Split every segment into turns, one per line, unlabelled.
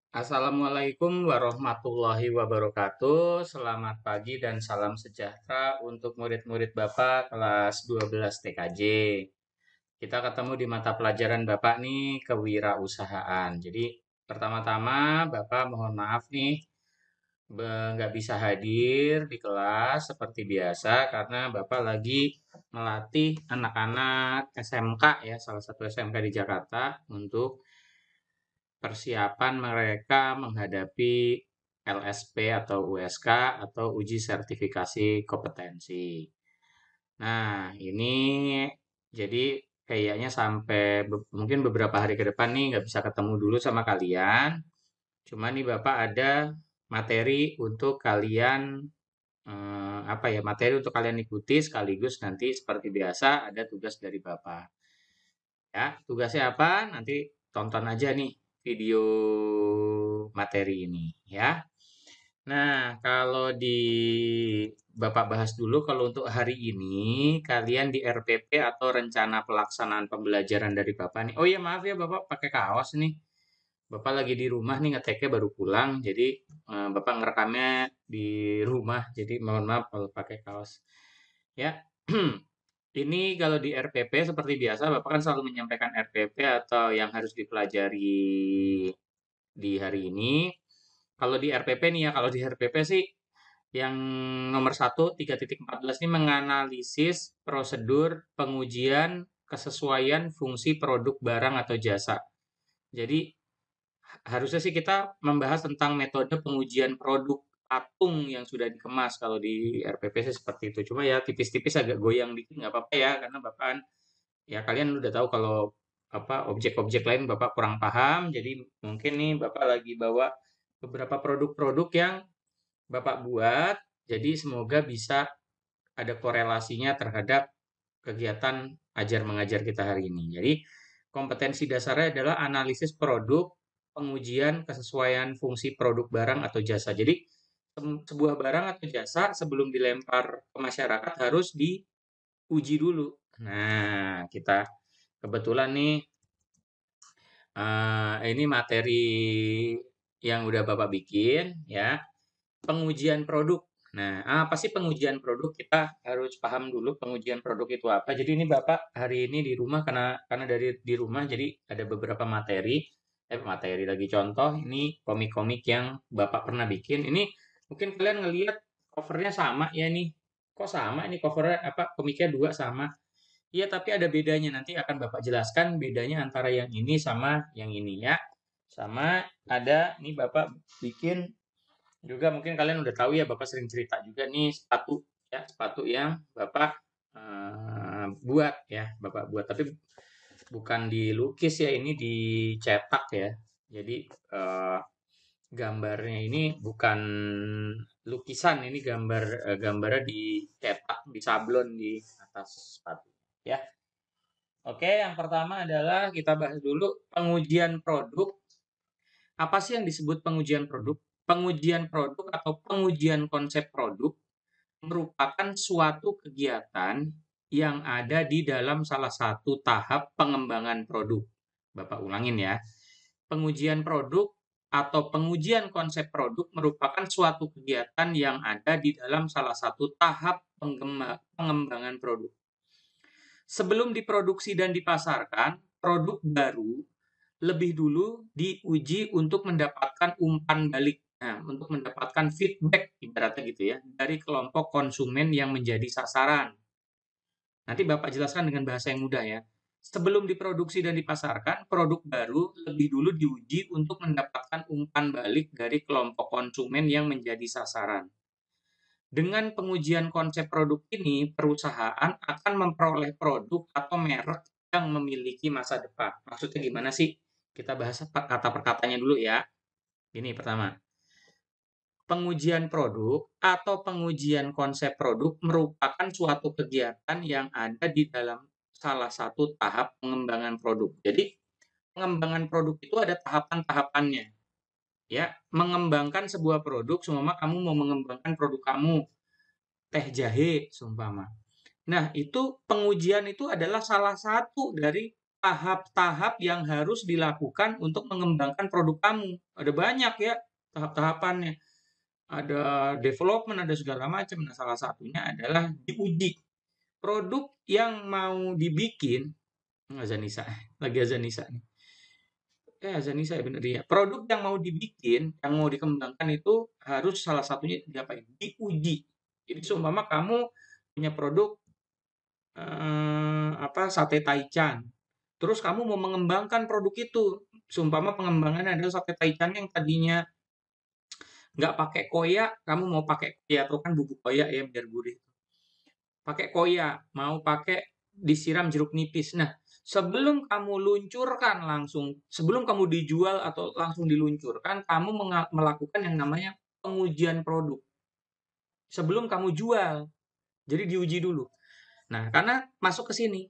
Assalamualaikum warahmatullahi wabarakatuh. Selamat pagi dan salam sejahtera untuk murid-murid Bapak kelas 12 TKJ. Kita ketemu di mata pelajaran Bapak nih, kewirausahaan. Jadi, pertama-tama Bapak mohon maaf nih, nggak bisa hadir di kelas seperti biasa karena Bapak lagi melatih anak-anak SMK ya, salah satu SMK di Jakarta untuk persiapan mereka menghadapi LSP atau USK atau uji sertifikasi kompetensi. Nah, ini jadi kayaknya sampai mungkin beberapa hari ke depan nih nggak bisa ketemu dulu sama kalian. Cuma nih Bapak ada materi untuk kalian apa ya, materi untuk kalian ikuti sekaligus nanti seperti biasa ada tugas dari Bapak. Ya, tugasnya apa? Nanti tonton aja nih video materi ini ya. Nah, kalau di Bapak bahas dulu kalau untuk hari ini kalian di RPP atau rencana pelaksanaan pembelajaran dari Bapak nih. Oh iya maaf ya Bapak pakai kaos nih. Bapak lagi di rumah nih ngeteknya baru pulang. Jadi Bapak ngerekamnya di rumah. Jadi mohon maaf kalau pakai kaos. Ya. Ini kalau di RPP seperti biasa, Bapak kan selalu menyampaikan RPP atau yang harus dipelajari di hari ini. Kalau di RPP nih ya, kalau di RPP sih yang nomor 1 3.14 ini menganalisis prosedur pengujian kesesuaian fungsi produk barang atau jasa. Jadi harusnya sih kita membahas tentang metode pengujian produk patung yang sudah dikemas kalau di RPP sih seperti itu. Cuma ya tipis-tipis agak goyang dikit nggak apa-apa ya karena Bapak ya kalian udah tahu kalau apa objek-objek lain Bapak kurang paham, jadi mungkin nih Bapak lagi bawa beberapa produk-produk yang Bapak buat, jadi semoga bisa ada korelasinya terhadap kegiatan ajar mengajar kita hari ini. Jadi kompetensi dasarnya adalah analisis produk, pengujian kesesuaian fungsi produk barang atau jasa. Jadi sebuah barang atau jasa sebelum dilempar ke masyarakat harus diuji dulu. Nah, kita kebetulan nih ini materi yang udah Bapak bikin ya, pengujian produk. Nah, apa sih pengujian produk? Kita harus paham dulu pengujian produk itu apa. Jadi ini Bapak hari ini di rumah karena dari di rumah jadi ada beberapa materi lagi contoh ini komik-komik yang Bapak pernah bikin. Ini mungkin kalian ngelihat covernya sama ya nih. Kok sama ini covernya apa komiknya dua sama? Iya, tapi ada bedanya. Nanti akan Bapak jelaskan bedanya antara yang ini sama yang ini ya. Sama ada nih Bapak bikin juga mungkin kalian udah tahu ya Bapak sering cerita juga nih sepatu ya, sepatu yang Bapak buat ya, Bapak buat. Tapi bukan dilukis ya, ini dicetak ya. Jadi gambarnya ini bukan lukisan, ini gambarnya dicetak, disablon di atas sepatu ya. Oke, yang pertama adalah kita bahas dulu pengujian produk. Apa sih yang disebut pengujian produk? Pengujian produk atau pengujian konsep produk merupakan suatu kegiatan yang ada di dalam salah satu tahap pengembangan produk. Bapak ulangin ya. Pengujian produk atau pengujian konsep produk merupakan suatu kegiatan yang ada di dalam salah satu tahap pengembangan produk. Sebelum diproduksi dan dipasarkan, produk baru lebih dulu diuji untuk mendapatkan umpan balik. Nah, untuk mendapatkan feedback ibaratnya gitu ya dari kelompok konsumen yang menjadi sasaran. Nanti Bapak jelaskan dengan bahasa yang mudah ya. Sebelum diproduksi dan dipasarkan, produk baru lebih dulu diuji untuk mendapatkan umpan balik dari kelompok konsumen yang menjadi sasaran. Dengan pengujian konsep produk ini, perusahaan akan memperoleh produk atau merek yang memiliki masa depan. Maksudnya gimana sih? Kita bahas kata perkatanya dulu ya. Ini pertama, pengujian produk atau pengujian konsep produk merupakan suatu kegiatan yang ada di dalam salah satu tahap pengembangan produk. Jadi, pengembangan produk itu ada tahapan-tahapannya. Ya, mengembangkan sebuah produk, seumpama kamu mau mengembangkan produk kamu, teh jahe, seumpama. Nah, itu pengujian itu adalah salah satu dari tahap-tahap yang harus dilakukan untuk mengembangkan produk kamu. Ada banyak ya tahap-tahapannya. Ada development, ada segala macam. Nah, salah satunya adalah diuji. Produk yang mau dibikin, Azanisa, lagi Azanisa nih. Azanisa ya bener ya. Produk yang mau dibikin, yang mau dikembangkan itu harus salah satunya diapain? Diuji. Jadi seumpama kamu punya produk sate taichan. Terus kamu mau mengembangkan produk itu. Seumpama pengembangannya adalah sate taichan yang tadinya nggak pakai koya, kamu mau pakai koya, atau kan bubuk koya ya biar gurih. Pakai koya, mau pakai disiram jeruk nipis. Nah, sebelum kamu luncurkan langsung, sebelum kamu dijual atau langsung diluncurkan, kamu melakukan yang namanya pengujian produk. Sebelum kamu jual. Jadi diuji dulu. Nah, karena masuk ke sini,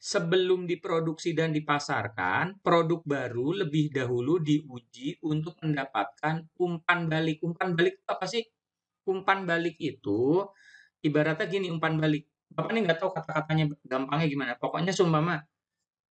sebelum diproduksi dan dipasarkan, produk baru lebih dahulu diuji untuk mendapatkan umpan balik. Umpan balik itu apa sih? Umpan balik itu ibaratnya gini, umpan balik. Bapak ini nggak tahu kata-katanya gampangnya gimana. Pokoknya seumpama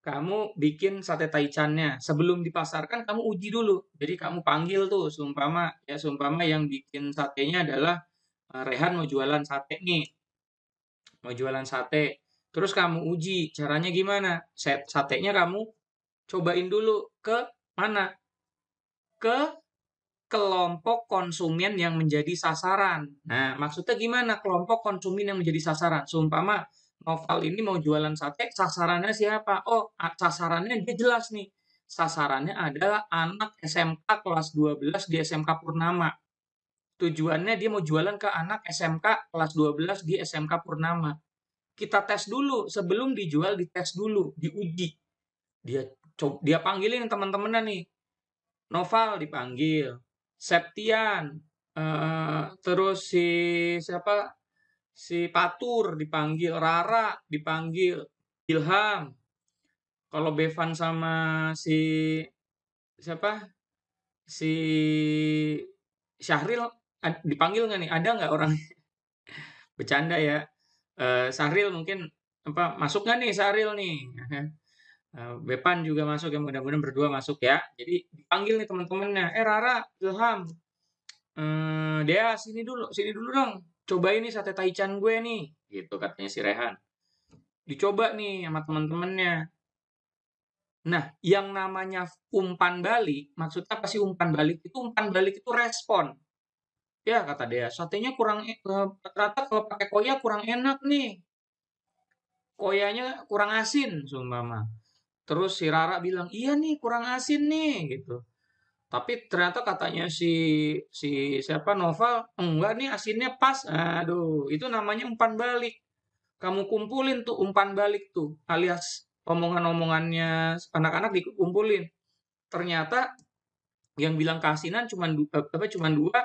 kamu bikin sate taichannya, sebelum dipasarkan kamu uji dulu. Jadi kamu panggil tuh seumpama yang bikin satenya adalah Rehan mau jualan sate nih. Mau jualan sate. Terus kamu uji caranya gimana? Satenya kamu cobain dulu ke mana? Ke kelompok konsumen yang menjadi sasaran. Nah, maksudnya gimana kelompok konsumen yang menjadi sasaran? Seumpama Noval ini mau jualan sate, sasarannya siapa? Oh, sasarannya dia jelas nih. Sasarannya adalah anak SMK kelas 12 di SMK Purnama. Tujuannya dia mau jualan ke anak SMK kelas 12 di SMK Purnama. Kita tes dulu, sebelum dijual dites dulu, diuji. Dia panggilin teman-temannya nih. Noval dipanggil, Septian, terus siapa? Si Patur dipanggil, Rara dipanggil, Ilham. Kalau Bevan sama siapa? Si Syahril dipanggil nggak nih? Ada nggak orang? Bercanda ya. Syahril mungkin masuk nggak nih Syahril nih? Bepan juga masuk ya, mudah-mudahan berdua masuk ya. Jadi dipanggil nih teman-temannya, Rara, Ilham, Dea sini dulu dong. Cobain nih sate taichan gue nih, gitu katanya si Rehan. Dicoba nih sama teman-temannya. Nah, yang namanya umpan balik, maksudnya apa sih umpan balik? Umpan balik itu respon. Ya kata Dea, satenya kurang rata kalau pakai koya kurang enak nih. Koyanya kurang asin, sumpama. Terus si Rara bilang, iya nih kurang asin nih gitu. Tapi ternyata katanya si siapa Noval, enggak nih asinnya pas. Aduh, itu namanya umpan balik. Kamu kumpulin tuh umpan balik tuh, alias omongan-omongannya anak-anak dikumpulin. Ternyata yang bilang keasinan cuma dua,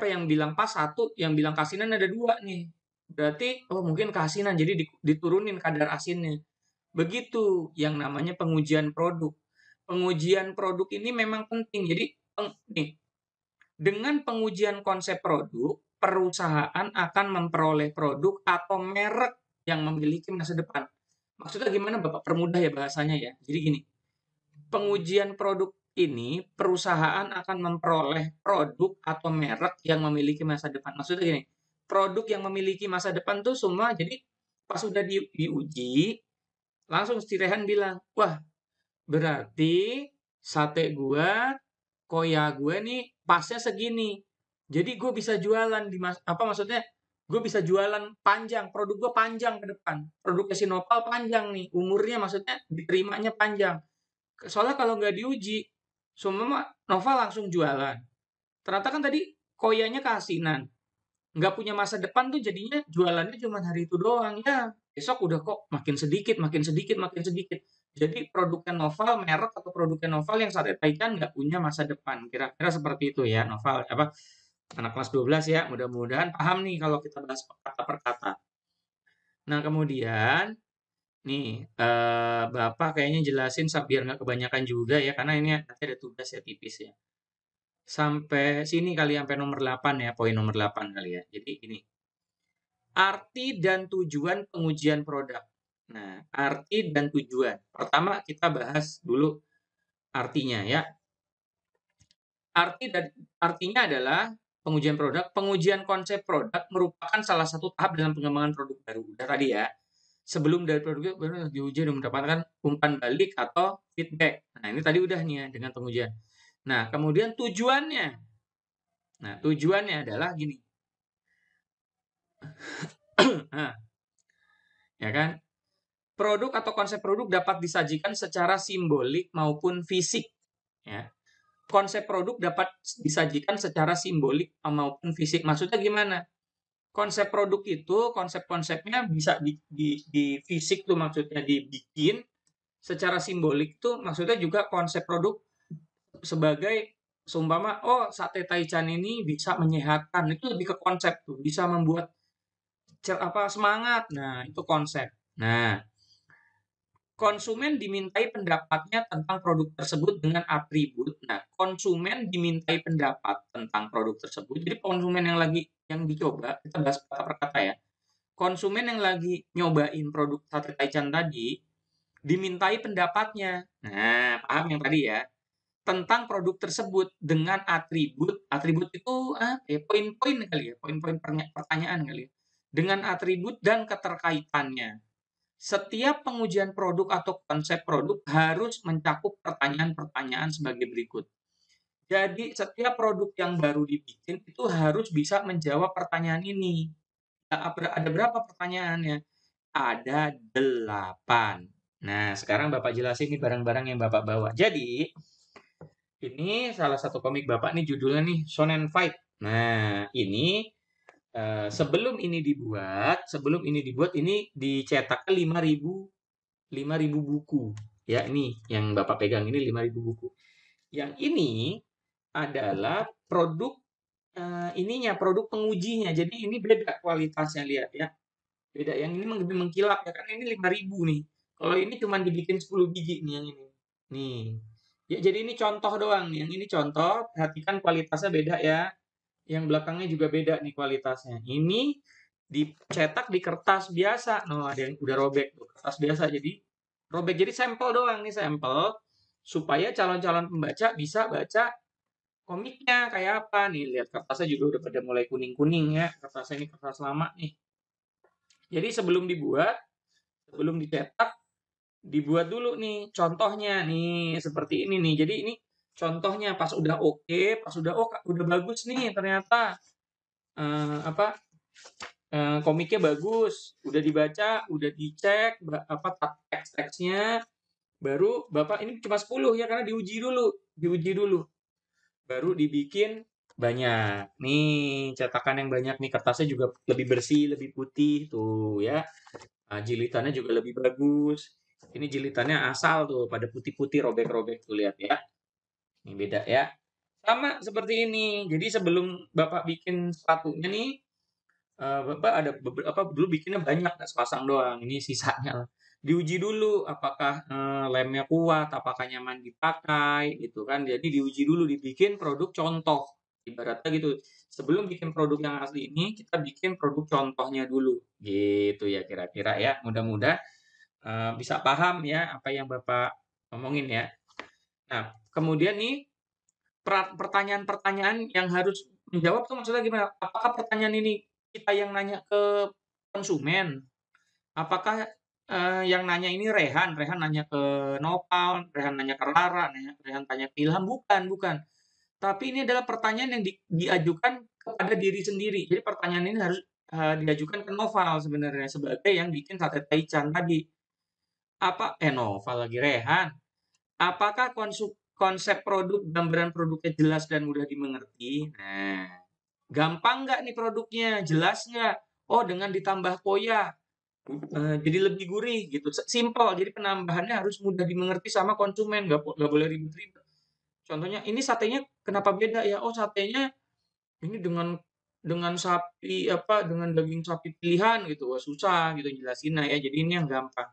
yang bilang pas satu, yang bilang keasinan ada dua nih. Berarti mungkin keasinan jadi diturunin kadar asinnya. Begitu yang namanya pengujian produk. Pengujian produk ini memang penting. Jadi nih, dengan pengujian konsep produk, perusahaan akan memperoleh produk atau merek yang memiliki masa depan. Maksudnya gimana Bapak? Permudah ya bahasanya ya. Jadi gini, pengujian produk ini perusahaan akan memperoleh produk atau merek yang memiliki masa depan. Maksudnya gini, produk yang memiliki masa depan tuh semua jadi pas sudah diuji, langsung si Rehan bilang, wah berarti sate gua, koya gue nih pasnya segini. Jadi gue bisa jualan maksudnya gue bisa jualan panjang, produk gue panjang ke depan. Produk Sinopal panjang nih, umurnya maksudnya diterimanya panjang. Soalnya kalau nggak diuji, semua Nova langsung jualan. Ternyata kan tadi koyanya keasinan. Nggak punya masa depan tuh jadinya jualannya cuma hari itu doang. Ya, besok udah kok makin sedikit, makin sedikit, makin sedikit. Jadi produknya Noval, merek atau produknya Noval yang sate taichan nggak punya masa depan. Kira-kira seperti itu ya, Noval. Anak kelas 12 ya, mudah-mudahan paham nih kalau kita bahas kata per kata. Nah, kemudian nih, Bapak kayaknya jelasin biar nggak kebanyakan juga ya, karena ini nanti ada tugas ya tipis ya. Sampai sini kali, sampai nomor 8 ya, poin nomor 8 kali ya. Jadi ini, arti dan tujuan pengujian produk. Nah, arti dan tujuan. Pertama kita bahas dulu artinya ya. Artinya adalah pengujian produk. Pengujian konsep produk merupakan salah satu tahap dalam pengembangan produk baru. Udah tadi ya. Sebelum dari produk baru diuji dan mendapatkan umpan balik atau feedback. Nah, ini tadi udah nih ya dengan pengujian. Nah, kemudian tujuannya. Nah, tujuannya adalah gini. Nah, ya kan? Produk atau konsep produk dapat disajikan secara simbolik maupun fisik. Ya. Konsep produk dapat disajikan secara simbolik maupun fisik. Maksudnya gimana? Konsep produk itu, konsep-konsepnya bisa di fisik tuh maksudnya dibikin, secara simbolik tuh maksudnya juga konsep produk sebagai seumpama, oh sate taichan ini bisa menyehatkan, itu lebih ke konsep tuh, bisa membuat semangat. Nah, itu konsep. Nah, konsumen dimintai pendapatnya tentang produk tersebut dengan atribut. Nah, konsumen dimintai pendapat tentang produk tersebut. Jadi konsumen yang dicoba, kita bahas kata per kata ya. Konsumen yang lagi nyobain produk sate taichan tadi dimintai pendapatnya. Nah, paham yang tadi ya? Tentang produk tersebut dengan atribut. Atribut itu poin-poin kali ya, poin-poin pertanyaan kali ya. Dengan atribut dan keterkaitannya. Setiap pengujian produk atau konsep produk harus mencakup pertanyaan-pertanyaan sebagai berikut. Jadi, setiap produk yang baru dibikin itu harus bisa menjawab pertanyaan ini. Ada berapa pertanyaannya? Ada 8. Nah, sekarang Bapak jelasin nih barang-barang yang Bapak bawa. Jadi, ini salah satu komik Bapak nih judulnya nih Shonen Fight. Nah, ini sebelum ini dibuat ini dicetak 5.000 buku. Ya, ini yang Bapak pegang ini 5.000 buku. Yang ini adalah produk produk pengujinya. Jadi ini beda kualitasnya, lihat ya. Beda, yang ini lebih mengkilap ya, kan ini 5.000 nih. Kalau ini cuma dibikin 10 biji nih yang ini. Nih. Ya, jadi ini contoh doang nih. Yang ini contoh, perhatikan kualitasnya beda ya. Yang belakangnya juga beda nih kualitasnya. Ini dicetak di kertas biasa. No, ada yang udah robek tuh, kertas biasa. Jadi robek, jadi sampel doang nih, sampel supaya calon-calon pembaca bisa baca komiknya kayak apa nih. Lihat kertasnya juga udah pada mulai kuning-kuning ya. Kertasnya ini kertas lama nih. Jadi sebelum dicetak, dibuat dulu nih contohnya nih seperti ini nih. Jadi ini contohnya pas udah oke, pas udah bagus nih ternyata apa komiknya bagus, udah dibaca, udah dicek teks-teksnya, baru Bapak ini cuma 10 ya karena diuji dulu. Baru dibikin banyak. Nih, cetakan yang banyak nih, kertasnya juga lebih bersih, lebih putih tuh ya. Nah, jilitannya juga lebih bagus. Ini jilitannya asal tuh, pada putih-putih, robek-robek tuh, lihat ya. Ini beda ya. Sama seperti ini. Jadi sebelum Bapak bikin sepatunya nih, Bapak ada beberapa dulu bikinnya banyak, nggak sepasang doang. Ini sisanya lah. Diuji dulu apakah lemnya kuat, apakah nyaman dipakai, gitu kan. Jadi diuji dulu, dibikin produk contoh. Ibaratnya gitu. Sebelum bikin produk yang asli ini, kita bikin produk contohnya dulu. Gitu ya kira-kira ya. Mudah-mudahan bisa paham ya apa yang Bapak ngomongin ya. Nah, kemudian nih pertanyaan-pertanyaan yang harus menjawab tuh maksudnya gimana? Apakah pertanyaan ini kita yang nanya ke konsumen? Apakah yang nanya ini Rehan nanya ke Nopal, Rehan nanya ke Lara, Rehan tanya ke Ilham? Bukan, bukan. Tapi ini adalah pertanyaan yang diajukan kepada diri sendiri. Jadi pertanyaan ini harus diajukan ke Noval sebenarnya sebagai yang bikin sate taichan tadi. Noval lagi Rehan. Apakah konsep produk, gambaran produknya jelas dan mudah dimengerti? Nah, gampang nggak nih produknya? Jelas nggak? Oh, dengan ditambah koya, jadi lebih gurih gitu. Simple. Jadi penambahannya harus mudah dimengerti sama konsumen, nggak boleh ribet-ribet. Contohnya, ini satenya kenapa beda ya? Oh, satenya ini dengan sapi dengan daging sapi pilihan gitu. Wah, susah gitu jelasinnya ya. Jadi ini yang gampang.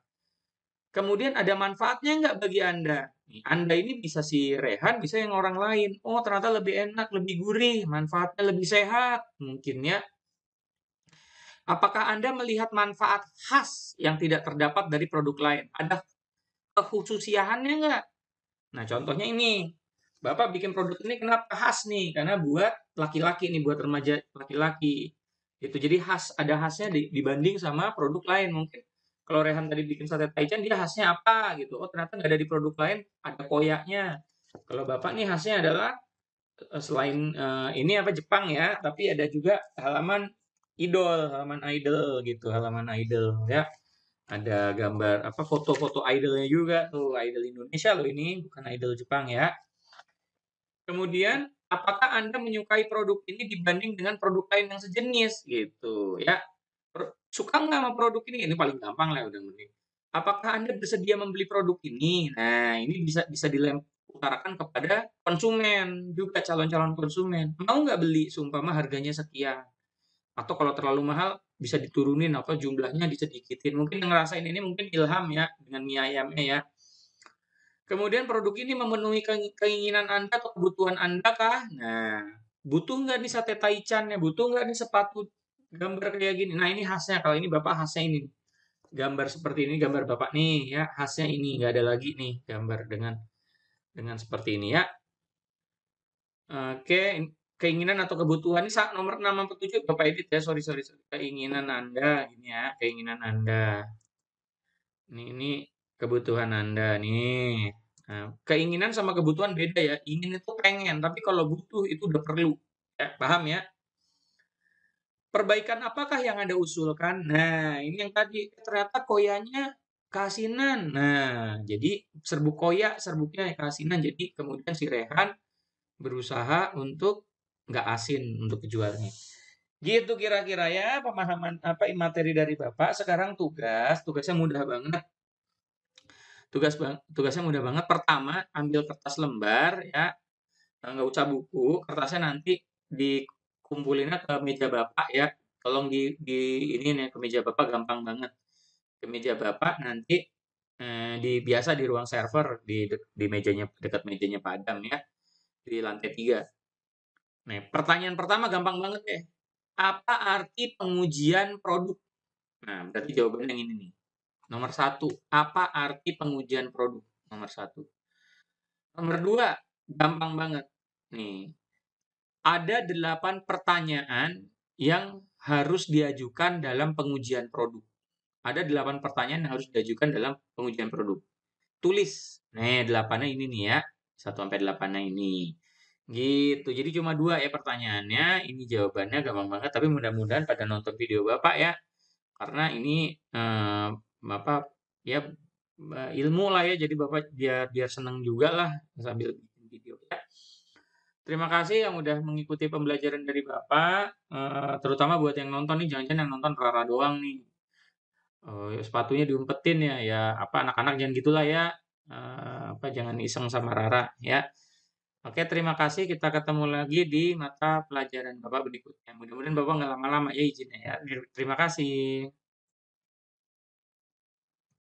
Kemudian ada manfaatnya nggak bagi Anda? Anda ini bisa si Rehan, bisa yang orang lain. Oh, ternyata lebih enak, lebih gurih, manfaatnya lebih sehat. Mungkin ya. Apakah Anda melihat manfaat khas yang tidak terdapat dari produk lain? Ada kekhususiannya nggak? Nah, contohnya ini. Bapak bikin produk ini kenapa khas nih? Karena buat laki-laki nih, buat remaja laki-laki. Itu jadi khas, ada khasnya dibanding sama produk lain. Mungkin kalau Rehan tadi bikin sate taichan, dia khasnya apa gitu. Oh, ternyata nggak ada di produk lain, ada koyaknya. Kalau Bapak nih khasnya adalah selain ini apa Jepang ya, tapi ada juga halaman idol gitu, halaman idol ya. Ada gambar apa foto-foto idolnya juga tuh, idol Indonesia loh ini, bukan idol Jepang ya. Kemudian, apakah Anda menyukai produk ini dibanding dengan produk lain yang sejenis gitu ya? Suka nggak sama produk ini? Ini paling gampang lah udah mending. Apakah Anda bersedia membeli produk ini? Nah, ini bisa bisa utarakan kepada konsumen juga, calon-calon konsumen. Mau nggak beli seumpama harganya sekian? Atau kalau terlalu mahal bisa diturunin atau jumlahnya disedikitin. Mungkin yang ngerasain ini mungkin Ilham ya dengan mie ayamnya ya. Kemudian produk ini memenuhi keinginan Anda atau kebutuhan Anda kah? Nah, butuh nggak nih sate taichan ya? Butuh nggak nih sepatu gambar kayak gini? Nah, ini khasnya. Kalau ini Bapak khasnya ini. Gambar seperti ini, gambar Bapak nih ya. Khasnya ini. Nggak ada lagi nih gambar dengan seperti ini ya. Oke, keinginan atau kebutuhan ini nomor 6 sampai 7 Bapak edit ya. Sorry, sorry, sorry. Keinginan Anda ini ya, keinginan Anda. Ini kebutuhan Anda nih. Nah, keinginan sama kebutuhan beda ya. Ingin itu pengen, tapi kalau butuh itu udah perlu. Ya, paham ya? Perbaikan apakah yang Anda usulkan? Nah, ini yang tadi ternyata koyanya keasinan. Nah, jadi serbuk koya, serbuknya keasinan. Jadi kemudian si Rehan berusaha untuk nggak asin untuk kejualnya. Gitu kira-kira ya pemahaman apa materi dari Bapak. Sekarang tugasnya mudah banget. Tugasnya mudah banget. Pertama, ambil kertas lembar ya, nggak usah buku, kertasnya nanti dikumpulinnya ke meja Bapak ya. Tolong di ini nih ke meja Bapak gampang banget. Ke meja Bapak nanti biasa di ruang server di mejanya dekat mejanya Pak Adam ya, di lantai 3. Nah, pertanyaan pertama gampang banget ya. Apa arti pengujian produk? Nah, berarti jawabannya yang ini nih. Nomor 1, apa arti pengujian produk? Nomor 1. Nomor 2, gampang banget. Nih, ada 8 pertanyaan yang harus diajukan dalam pengujian produk. Ada 8 pertanyaan yang harus diajukan dalam pengujian produk. Tulis. Nih, 8-nya ini nih ya. 1 sampai 8-nya ini. Gitu. Jadi cuma 2 ya pertanyaannya. Ini jawabannya gampang banget. Tapi mudah-mudahan pada nonton video Bapak ya. Karena ini Bapak ya ilmu lah ya. Jadi Bapak biar seneng juga lah sambil bikin video ya. Terima kasih yang udah mengikuti pembelajaran dari Bapak, terutama buat yang nonton nih, jangan-jangan yang nonton Rara doang nih. Sepatunya diumpetin ya, ya apa anak-anak jangan gitulah ya, apa jangan iseng sama Rara ya. Oke, terima kasih. Kita ketemu lagi di mata pelajaran Bapak berikutnya. Mudah-mudahan Bapak nggak lama-lama ya izinnya ya. Terima kasih.